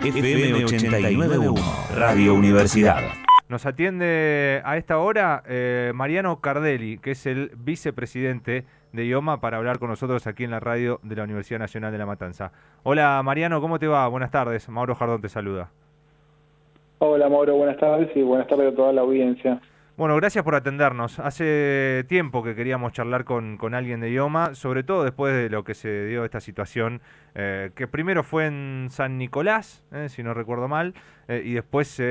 FM 89.1, Radio Universidad. Nos atiende a esta hora Mariano Cardelli, que es el vicepresidente de IOMA, para hablar con nosotros aquí en la radio de la Universidad Nacional de La Matanza. Hola Mariano, ¿cómo te va? Buenas tardes, Mauro Jardón te saluda. Hola Mauro, buenas tardes y buenas tardes a toda la audiencia. Bueno, gracias por atendernos. Hace tiempo que queríamos charlar con alguien de IOMA, sobre todo después de lo que se dio esta situación, que primero fue en San Nicolás, si no recuerdo mal, y después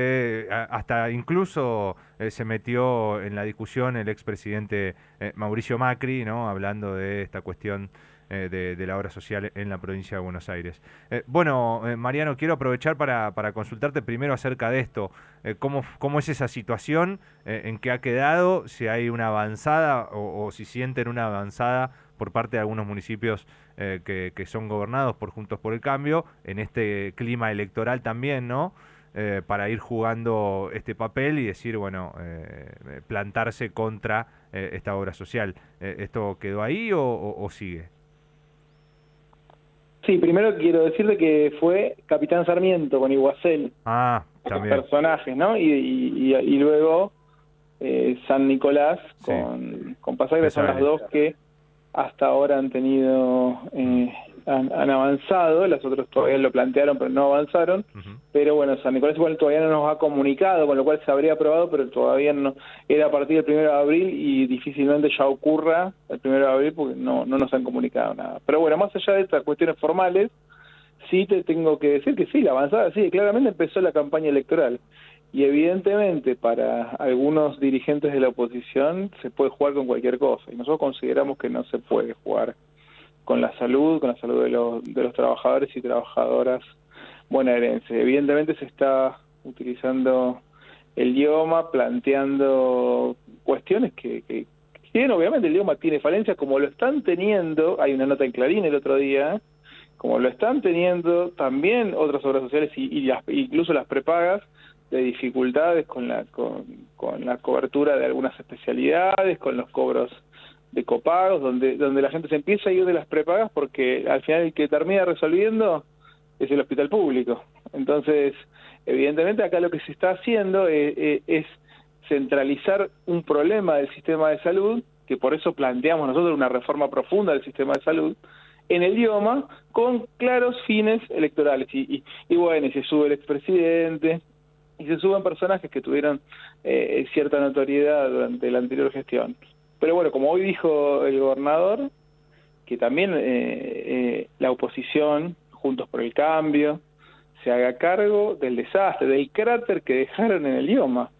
hasta incluso se metió en la discusión el expresidente Mauricio Macri, ¿no? Hablando de esta cuestión de la obra social en la provincia de Buenos Aires. Mariano, quiero aprovechar para consultarte primero acerca de esto. ¿Cómo es esa situación? ¿En qué ha quedado? Si hay una avanzada o si sienten una avanzada por parte de algunos municipios que son gobernados por Juntos por el Cambio, en este clima electoral también, ¿no? Para ir jugando este papel y decir, plantarse contra esta obra social. ¿Esto quedó ahí o sigue? Sí, primero quiero decirte que fue Capitán Sarmiento con Iguacel, también. Personajes, ¿no? Y luego San Nicolás con Pasagre, son las dos que hasta ahora han tenido, han avanzado. Las otras todavía lo plantearon pero no avanzaron. Pero bueno, San Nicolás igual todavía no nos ha comunicado, con lo cual se habría aprobado, pero todavía no, era a partir del 1 de abril y difícilmente ya ocurra el 1 de abril porque no nos han comunicado nada. Pero bueno, más allá de estas cuestiones formales, sí te tengo que decir que sí, la avanzada, sí, claramente empezó la campaña electoral. Y evidentemente para algunos dirigentes de la oposición se puede jugar con cualquier cosa. Y nosotros consideramos que no se puede jugar con la salud de los trabajadores y trabajadoras bonaerenses. Evidentemente se está utilizando el IOMA, planteando cuestiones que tienen, obviamente el IOMA tiene falencias, como lo están teniendo, hay una nota en Clarín el otro día, como lo están teniendo también otras obras sociales incluso las prepagas, de dificultades con la cobertura de algunas especialidades, con los cobros de copagos, donde la gente se empieza a ir de las prepagas porque al final el que termina resolviendo es el hospital público. Entonces, evidentemente acá lo que se está haciendo es centralizar un problema del sistema de salud, que por eso planteamos nosotros una reforma profunda del sistema de salud, en el IOMA, con claros fines electorales. Y bueno, se sube el expresidente, y se suben personajes que tuvieron cierta notoriedad durante la anterior gestión. Pero bueno, como hoy dijo el gobernador, que también la oposición, Juntos por el Cambio, se haga cargo del desastre, del cráter que dejaron en el IOMA.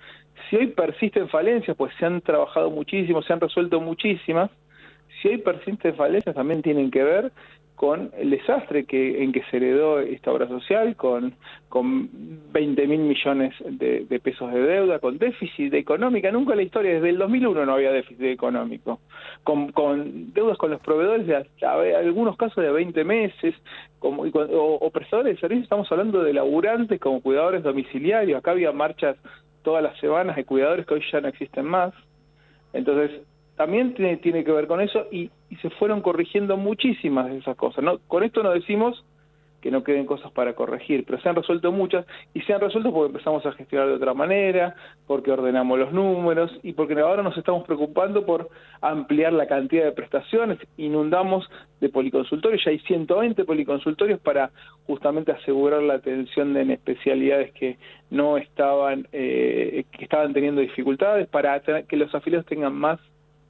Si hoy persisten falencias, pues se han trabajado muchísimo, se han resuelto muchísimas. Si hoy persisten falencias, también tienen que ver con el desastre en que se heredó esta obra social, con 20.000 millones de pesos de deuda, con déficit económico. Nunca en la historia, desde el 2001 no había déficit económico, con deudas con los proveedores de hasta algunos casos de 20 meses, o prestadores de servicios. Estamos hablando de laburantes como cuidadores domiciliarios. Acá había marchas todas las semanas de cuidadores que hoy ya no existen más. Entonces, también tiene que ver con eso y se fueron corrigiendo muchísimas de esas cosas. No, con esto no decimos que no queden cosas para corregir, pero se han resuelto muchas, y se han resuelto porque empezamos a gestionar de otra manera, porque ordenamos los números y porque ahora nos estamos preocupando por ampliar la cantidad de prestaciones. Inundamos de policonsultorios, ya hay 120 policonsultorios para justamente asegurar la atención en especialidades que no estaban, que estaban teniendo dificultades, para que los afiliados tengan más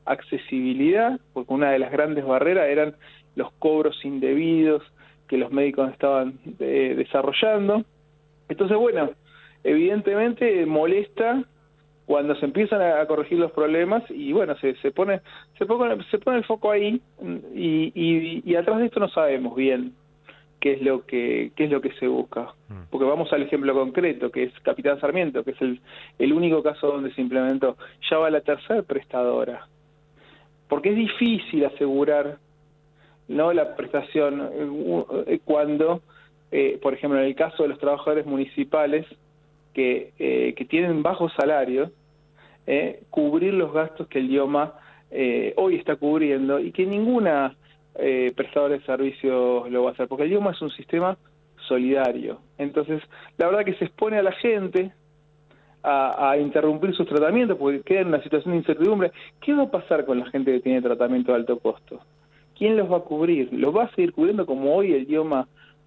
accesibilidad, porque una de las grandes barreras eran los cobros indebidos que los médicos estaban desarrollando. Entonces, bueno, evidentemente molesta cuando se empiezan a corregir los problemas y bueno, se pone el foco ahí y atrás de esto no sabemos bien qué es lo que se busca. Porque vamos al ejemplo concreto, que es Capitán Sarmiento, que es el único caso donde se implementó. Ya va la tercera prestadora. Porque es difícil asegurar, ¿no?, la prestación cuando, por ejemplo, en el caso de los trabajadores municipales que tienen bajos salarios, cubrir los gastos que el IOMA hoy está cubriendo y que ninguna prestadora de servicios lo va a hacer, porque el IOMA es un sistema solidario. Entonces, la verdad que se expone a la gente a interrumpir sus tratamientos porque queda en una situación de incertidumbre. ¿Qué va a pasar con la gente que tiene tratamiento de alto costo? ¿Quién los va a cubrir? ¿Los va a seguir cubriendo como hoy el IOMA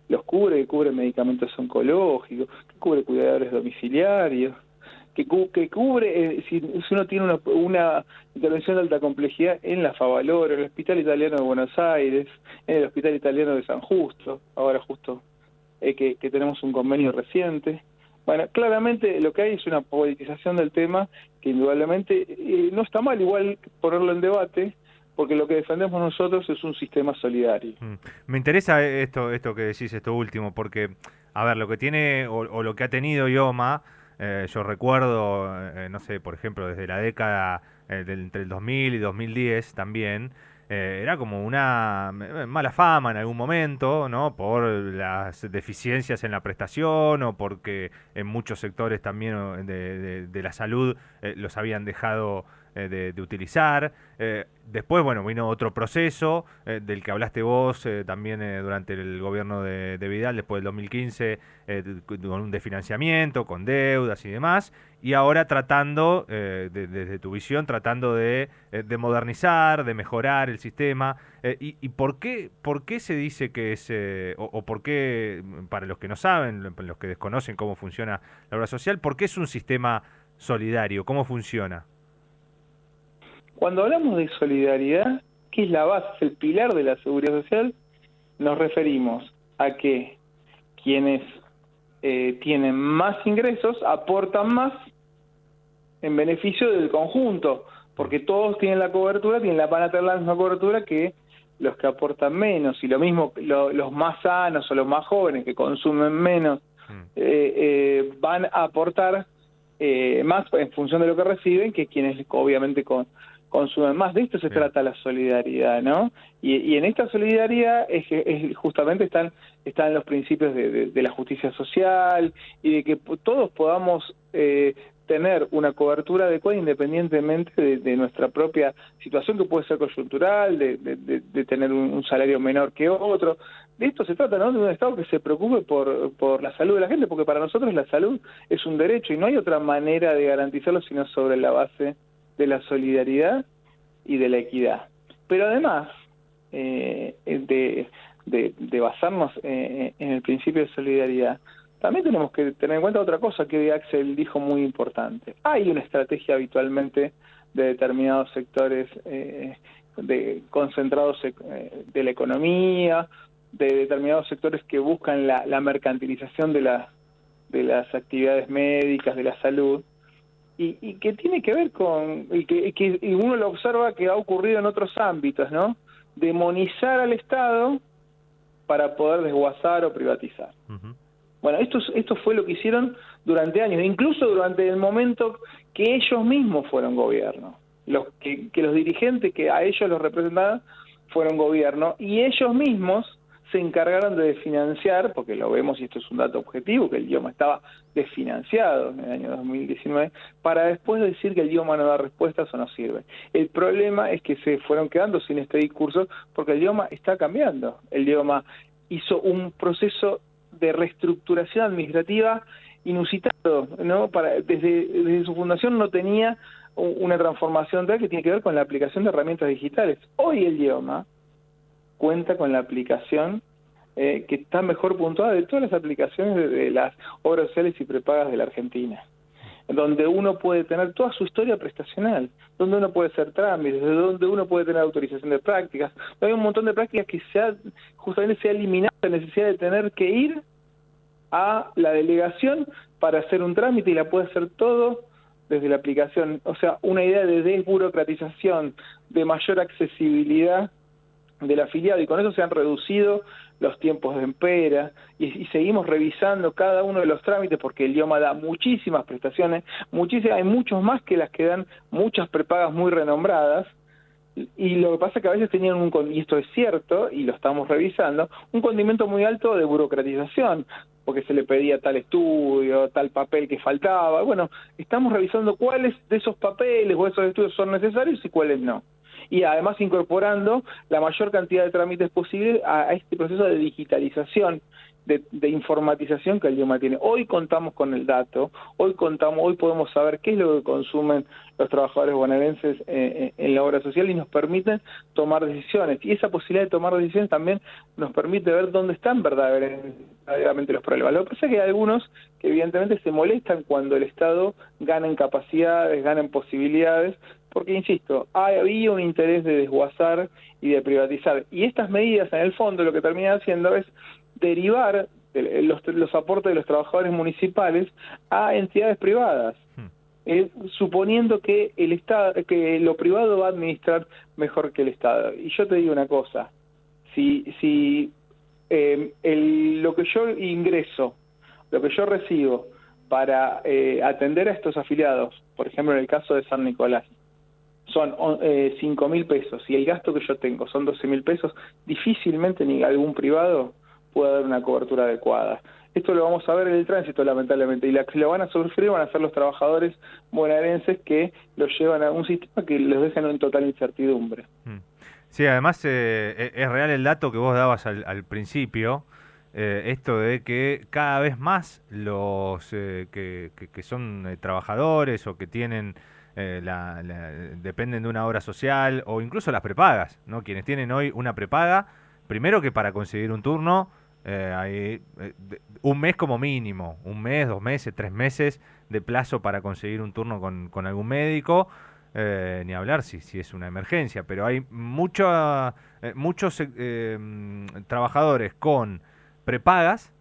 los cubre, que cubre medicamentos oncológicos, que cubre cuidadores domiciliarios, que cubre, si uno tiene una intervención de alta complejidad en la Favaloro, en el Hospital Italiano de Buenos Aires, en el Hospital Italiano de San Justo, ahora justo que tenemos un convenio reciente? Bueno, claramente lo que hay es una politización del tema que indudablemente no está mal igual ponerlo en debate, porque lo que defendemos nosotros es un sistema solidario. Me interesa esto que decís, esto último, porque, a ver, lo que tiene o lo que ha tenido IOMA, yo recuerdo, no sé, por ejemplo, desde la década entre el 2000 y 2010 también, era como una mala fama en algún momento, ¿no? Por las deficiencias en la prestación o porque en muchos sectores también de la salud los habían dejado de utilizar. Después, bueno, vino otro proceso del que hablaste vos también durante el gobierno de Vidal, después del 2015, con un desfinanciamiento, con deudas y demás, y ahora tratando, desde tu visión, tratando de modernizar, de mejorar el sistema. ¿Y por qué se dice que es, o por qué, para los que no saben, los que desconocen cómo funciona la obra social, por qué es un sistema solidario? ¿Cómo funciona? Cuando hablamos de solidaridad, que es la base, es el pilar de la seguridad social, nos referimos a que quienes tienen más ingresos aportan más en beneficio del conjunto, porque todos tienen la cobertura, van a tener la misma cobertura que los que aportan menos, y lo mismo los más sanos o los más jóvenes que consumen menos van a aportar más en función de lo que reciben que quienes obviamente consumen más. De esto se trata la solidaridad, ¿no? Y en esta solidaridad justamente están los principios de la justicia social y de que todos podamos tener una cobertura adecuada independientemente de nuestra propia situación, que puede ser coyuntural, de tener un salario menor que otro. De esto se trata, ¿no? De un Estado que se preocupe por la salud de la gente, porque para nosotros la salud es un derecho y no hay otra manera de garantizarlo sino sobre la base de la solidaridad y de la equidad. Pero además de basarnos en el principio de solidaridad, también tenemos que tener en cuenta otra cosa que Axel dijo muy importante. Hay una estrategia habitualmente de determinados sectores concentrados de la economía, de determinados sectores que buscan la mercantilización de las actividades médicas, de la salud, y que tiene que ver con, y uno lo observa que ha ocurrido en otros ámbitos, ¿no? Demonizar al Estado para poder desguazar o privatizar. Uh-huh. Bueno, esto fue lo que hicieron durante años, incluso durante el momento que ellos mismos fueron gobierno, que los dirigentes que a ellos los representaban fueron gobierno, y ellos mismos se encargaron de desfinanciar, porque lo vemos y esto es un dato objetivo, que el IOMA estaba desfinanciado en el año 2019, para después decir que el IOMA no da respuestas o no sirve. El problema es que se fueron quedando sin este discurso porque el IOMA está cambiando. El IOMA hizo un proceso de reestructuración administrativa inusitado, ¿no? Desde su fundación no tenía una transformación tal que tiene que ver con la aplicación de herramientas digitales. Hoy el IOMA cuenta con la aplicación que está mejor puntuada de todas las aplicaciones de las obras sociales y prepagas de la Argentina, donde uno puede tener toda su historia prestacional, donde uno puede hacer trámites, donde uno puede tener autorización de prácticas. Hay un montón de prácticas que justamente se ha eliminado la necesidad de tener que ir a la delegación para hacer un trámite, y la puede hacer todo desde la aplicación. O sea, una idea de desburocratización, de mayor accesibilidad del afiliado, y con eso se han reducido los tiempos de espera, y seguimos revisando cada uno de los trámites, porque el IOMA da muchísimas prestaciones, hay muchos más que las que dan muchas prepagas muy renombradas, y lo que pasa es que a veces tenían y esto es cierto, y lo estamos revisando, un condimento muy alto de burocratización, porque se le pedía tal estudio, tal papel que faltaba. Bueno, estamos revisando cuáles de esos papeles o esos estudios son necesarios y cuáles no. Y además incorporando la mayor cantidad de trámites posible a este proceso de digitalización de informatización que el idioma tiene. Hoy contamos con el dato, hoy podemos saber qué es lo que consumen los trabajadores bonaerenses en la obra social y nos permiten tomar decisiones. Y esa posibilidad de tomar decisiones también nos permite ver dónde están verdaderamente los problemas. Lo que pasa es que hay algunos que evidentemente se molestan cuando el Estado gana en capacidades, gana en posibilidades, porque, insisto, había un interés de desguazar y de privatizar. Y estas medidas, en el fondo, lo que terminan haciendo es derivar los aportes de los trabajadores municipales a entidades privadas, suponiendo que el Estado, que lo privado va a administrar mejor que el Estado. Y yo te digo una cosa, si lo que yo ingreso, lo que yo recibo para atender a estos afiliados, por ejemplo en el caso de San Nicolás, son 5.000 pesos y el gasto que yo tengo son 12.000 pesos, difícilmente ni algún privado puede dar una cobertura adecuada. Esto lo vamos a ver en el tránsito, lamentablemente, y la que lo van a sufrir van a ser los trabajadores bonaerenses que los llevan a un sistema que los deja en total incertidumbre. Sí, además es real el dato que vos dabas al principio, esto de que cada vez más los que son trabajadores o que tienen dependen de una obra social o incluso las prepagas, ¿no? Quienes tienen hoy una prepaga, primero que para conseguir un turno hay un mes como mínimo, un mes, 2 meses, 3 meses de plazo para conseguir un turno con algún médico, ni hablar si es una emergencia, pero hay muchos trabajadores con prepagas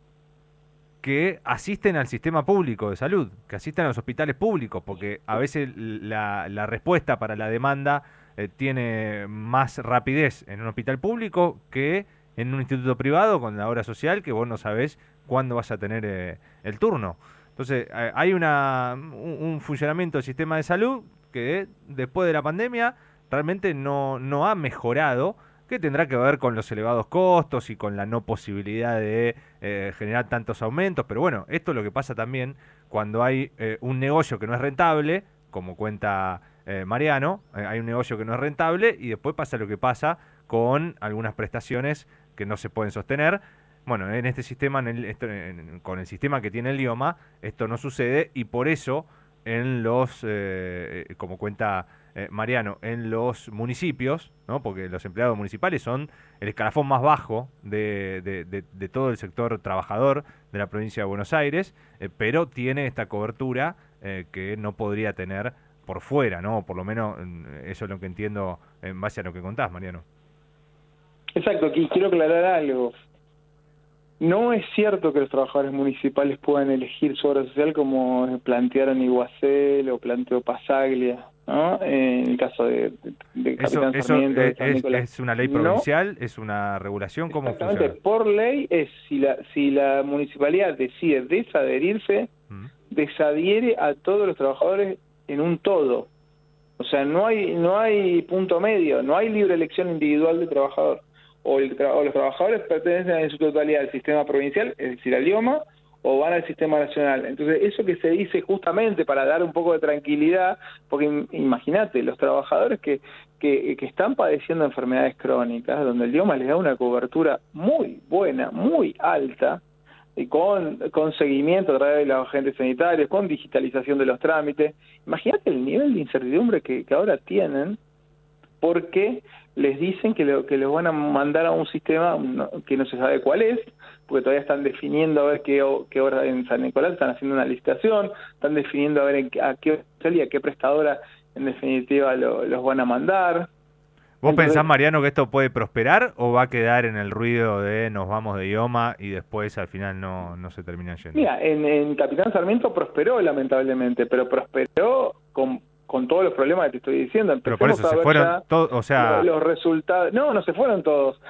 que asisten al sistema público de salud, que asisten a los hospitales públicos, porque a veces la respuesta para la demanda tiene más rapidez en un hospital público que en un instituto privado con la obra social, que vos no sabés cuándo vas a tener el turno. Entonces, hay un funcionamiento del sistema de salud que después de la pandemia realmente no ha mejorado, que tendrá que ver con los elevados costos y con la no posibilidad de generar tantos aumentos, pero bueno, esto es lo que pasa también cuando hay un negocio que no es rentable, como cuenta Mariano, hay un negocio que no es rentable y después pasa lo que pasa con algunas prestaciones que no se pueden sostener. Bueno, en este sistema, con el sistema que tiene el IOMA, esto no sucede y por eso en los, como cuenta Mariano, en los municipios, ¿no? Porque los empleados municipales son el escalafón más bajo de todo el sector trabajador de la provincia de Buenos Aires, pero tiene esta cobertura que no podría tener por fuera, ¿no? Por lo menos eso es lo que entiendo en base a lo que contás, Mariano. Exacto, aquí quiero aclarar algo. No es cierto que los trabajadores municipales puedan elegir su obra social como plantearon Iguacel o planteó Pasaglia, ¿no? En el caso de Capitán Sarmiento. ¿Es una ley provincial? ¿Es una regulación? ¿Cómo funciona? Por ley es si la municipalidad decide desadherirse, desadhiere a todos los trabajadores en un todo. O sea, no hay punto medio, no hay libre elección individual de trabajador. O los trabajadores pertenecen en su totalidad al sistema provincial, es decir, al IOMA, o van al sistema nacional. Entonces, eso que se dice justamente para dar un poco de tranquilidad, porque imagínate, los trabajadores que están padeciendo enfermedades crónicas, donde el IOMA les da una cobertura muy buena, muy alta, y con seguimiento a través de los agentes sanitarios, con digitalización de los trámites. Imagínate el nivel de incertidumbre que ahora tienen, porque les dicen que los van a mandar a un sistema que no se sabe cuál es, porque todavía están definiendo a ver qué hora en San Nicolás, están haciendo una licitación, están definiendo a ver a qué salida, qué prestadora en definitiva los van a mandar. ¿Vos pensás, Mariano, que esto puede prosperar o va a quedar en el ruido de nos vamos de IOMA y después al final no se termina yendo? Mira, en Capitán Sarmiento prosperó lamentablemente, pero prosperó con todos los problemas que te estoy diciendo. Pero por eso se fueron todos, o sea... Los resultados... No se fueron todos.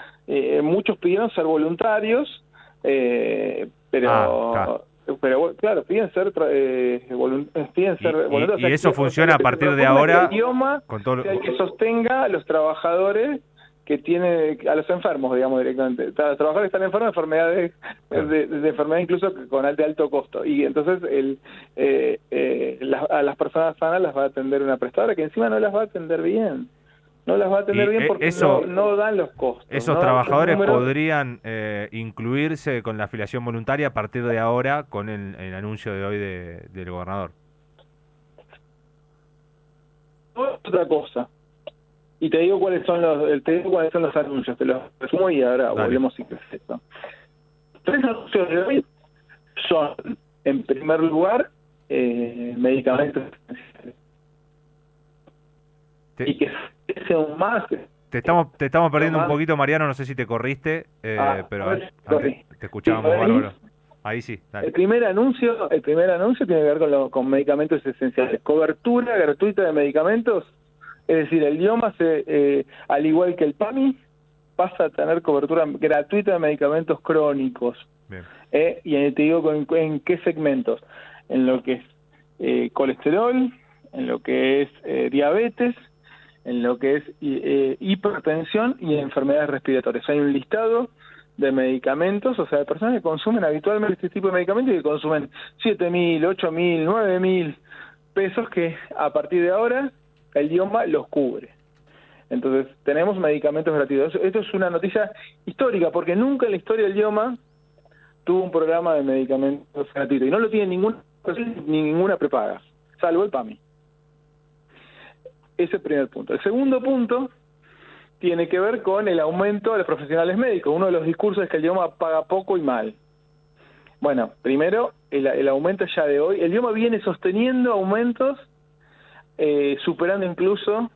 Muchos pidieron ser voluntarios, pero... Pero claro, piden ser voluntarios. Y eso funciona a partir de ahora... El idioma con todo sea el que sostenga a los trabajadores que tiene a los enfermos, digamos, directamente. Los trabajadores están enfermos de enfermedades, de enfermedades incluso de alto costo. Y entonces a las personas sanas las va a atender una prestadora que encima no las va a atender bien. No las va a atender Y bien porque eso, no dan los costos. esos no dan los trabajadores números. podrían incluirse con la afiliación voluntaria a partir de ahora con el anuncio de hoy del gobernador. Otra cosa. Y te digo cuáles son los anuncios, te los resumo y ahora Dale. volvemos si querés esto. 3 anuncios de hoy son, en primer lugar, medicamentos esenciales. Y que sea un más. Te estamos perdiendo un más. poquito, Mariano, no sé si te corriste, pero a ver, antes te escuchábamos sí, bárbaro. Ahí sí, dale. El primer anuncio tiene que ver con medicamentos esenciales. Cobertura gratuita de medicamentos, es decir, el IOMA, al igual que el PAMI, pasa a tener cobertura gratuita de medicamentos crónicos. Bien. Y te digo en qué segmentos. En lo que es colesterol, en lo que es diabetes, en lo que es hipertensión y enfermedades respiratorias. Hay un listado de medicamentos, o sea, de personas que consumen habitualmente este tipo de medicamentos y que consumen 7.000, 8.000, 9.000 pesos que a partir de ahora el IOMA los cubre. Entonces, tenemos medicamentos gratuitos. Esto es una noticia histórica, porque nunca en la historia del IOMA tuvo un programa de medicamentos gratuitos, y no lo tiene ninguna prepaga, salvo el PAMI. Ese es el primer punto. El segundo punto tiene que ver con el aumento de los profesionales médicos. Uno de los discursos es que el IOMA paga poco y mal. Bueno, primero, el aumento ya de hoy, el IOMA viene sosteniendo aumentos, superando incluso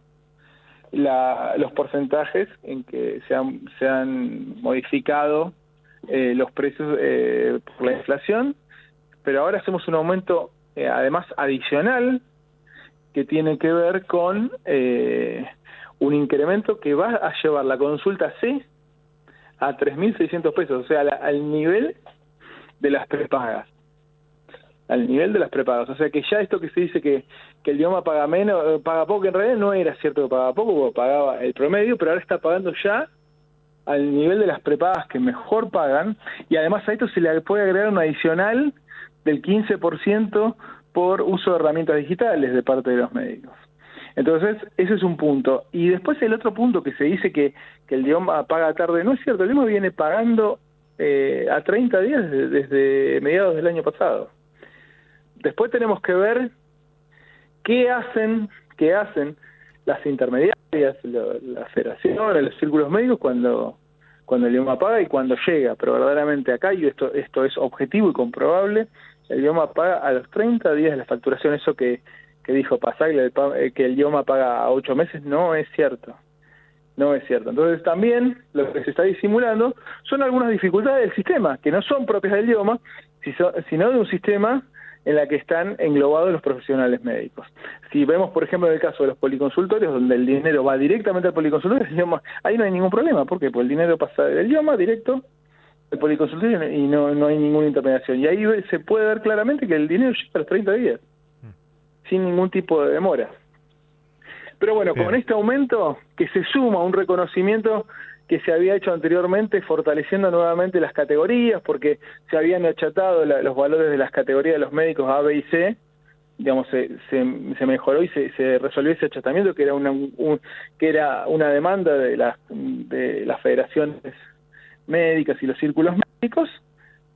los porcentajes en que se han modificado los precios por la inflación, pero ahora hacemos un aumento además adicional que tiene que ver con un incremento que va a llevar la consulta C a 3.600 pesos, o sea, al nivel de las prepagas. Al nivel de las prepagas. O sea que ya esto que se dice que el IOMA paga menos, paga poco, en realidad no era cierto que pagaba poco, porque pagaba el promedio, pero ahora está pagando ya al nivel de las prepagas que mejor pagan, y además a esto se le puede agregar un adicional del 15% por uso de herramientas digitales de parte de los médicos. Entonces, ese es un punto. Y después el otro punto que se dice que el IOMA paga tarde, no es cierto, el IOMA viene pagando a 30 días desde mediados del año pasado. Después tenemos que ver qué hacen las intermediarias, la federación, los círculos médicos cuando el IOMA paga y cuando llega. Pero verdaderamente acá, y esto es objetivo y comprobable, el IOMA paga a los 30 días de la facturación. Eso que dijo Pasaglia, que el IOMA paga a 8 meses, no es cierto. No es cierto. Entonces también lo que se está disimulando son algunas dificultades del sistema, que no son propias del IOMA, sino de un sistema en la que están englobados los profesionales médicos. Si vemos, por ejemplo, en el caso de los policonsultorios, donde el dinero va directamente al policonsultorio, el IOMA, ahí no hay ningún problema. ¿Por qué? Porque el dinero pasa del IOMA directo al policonsultorio y no hay ninguna intermediación. Y ahí se puede ver claramente que el dinero llega a los 30 días, sin ningún tipo de demora. Pero bueno, con este aumento que se suma a un reconocimiento que se había hecho anteriormente, fortaleciendo nuevamente las categorías, porque se habían achatado los valores de las categorías de los médicos A, B y C, digamos, se mejoró y se resolvió ese achatamiento, que era una demanda de las federaciones médicas y los círculos médicos.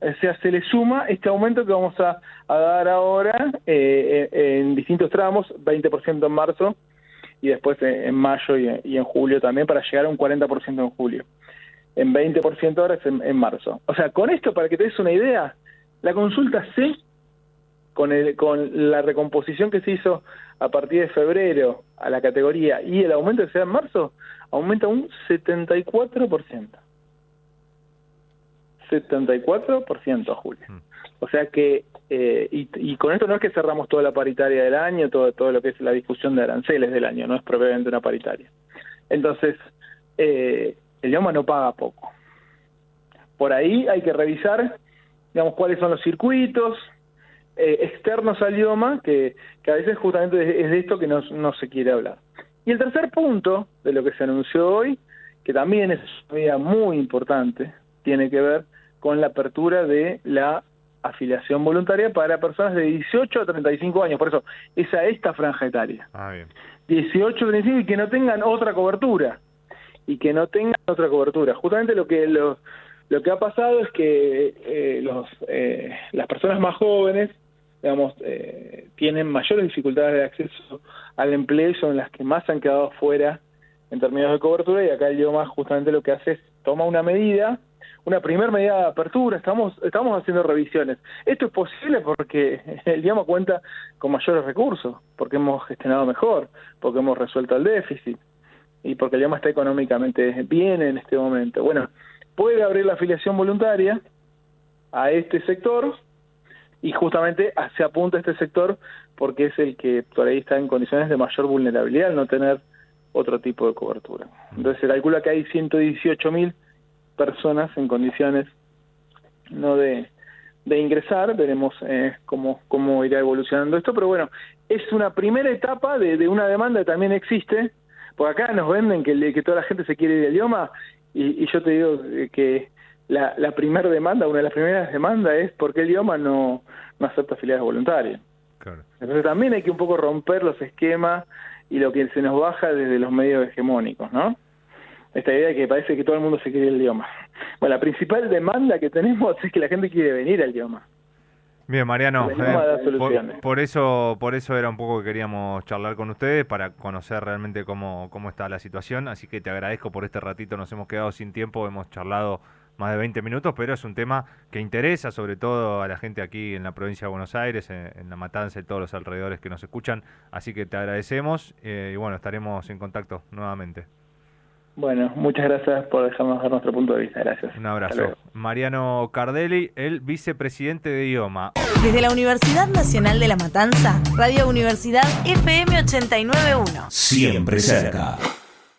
O sea, se le suma este aumento que vamos a dar ahora en distintos tramos, 20% en marzo, y después en mayo y en julio también, para llegar a un 40% en julio. En 20% ahora es en marzo. O sea, con esto, para que te des una idea, la consulta C, con la recomposición que se hizo a partir de febrero a la categoría y el aumento que se da en marzo, aumenta un 74%. 74%, Julio. O sea que, y con esto no es que cerramos toda la paritaria del año, todo lo que es la discusión de aranceles del año, no es propiamente una paritaria. Entonces, el IOMA no paga poco. Por ahí hay que revisar, digamos, cuáles son los circuitos externos al IOMA, que a veces justamente es de esto que no se quiere hablar. Y el tercer punto de lo que se anunció hoy, que también es una medida muy importante, tiene que ver con la apertura de la afiliación voluntaria para personas de 18 a 35 años, por eso es a esta franja etaria. Bien. 18 a 35 y que no tengan otra cobertura. Justamente lo que ha pasado es que las personas más jóvenes, digamos, tienen mayores dificultades de acceso al empleo y son las que más han quedado fuera en términos de cobertura, y acá el IOMA justamente lo que hace es toma una primera medida de apertura. Estamos haciendo revisiones. Esto es posible porque el IOMA cuenta con mayores recursos, porque hemos gestionado mejor, porque hemos resuelto el déficit y porque el IOMA está económicamente bien en este momento. Bueno, puede abrir la afiliación voluntaria a este sector y justamente se apunta a este sector porque es el que por ahí está en condiciones de mayor vulnerabilidad al no tener otro tipo de cobertura. Entonces se calcula que hay 118.000 personas en condiciones no de ingresar. Veremos cómo irá evolucionando esto, pero bueno, es una primera etapa de una demanda que también existe, porque acá nos venden que toda la gente se quiere ir al IOMA, y yo te digo que la primera demanda, una de las primeras demandas es porque el IOMA no acepta afiliados voluntarios. Claro. Entonces también hay que un poco romper los esquemas y lo que se nos baja desde los medios hegemónicos, ¿no? Esta idea de que parece que todo el mundo se quiere ir al IOMA. Bueno, la principal demanda que tenemos es que la gente quiere venir al IOMA. Bien, Mariano, por eso era un poco que queríamos charlar con ustedes, para conocer realmente cómo está la situación, así que te agradezco por este ratito. Nos hemos quedado sin tiempo, hemos charlado más de 20 minutos, pero es un tema que interesa sobre todo a la gente aquí en la provincia de Buenos Aires, en La Matanza y todos los alrededores que nos escuchan, así que te agradecemos y bueno, estaremos en contacto nuevamente. Bueno, muchas gracias por dejarnos dar nuestro punto de vista. Gracias. Un abrazo. Mariano Cardelli, el vicepresidente de IOMA. Desde la Universidad Nacional de La Matanza, Radio Universidad FM 89.1. Siempre cerca.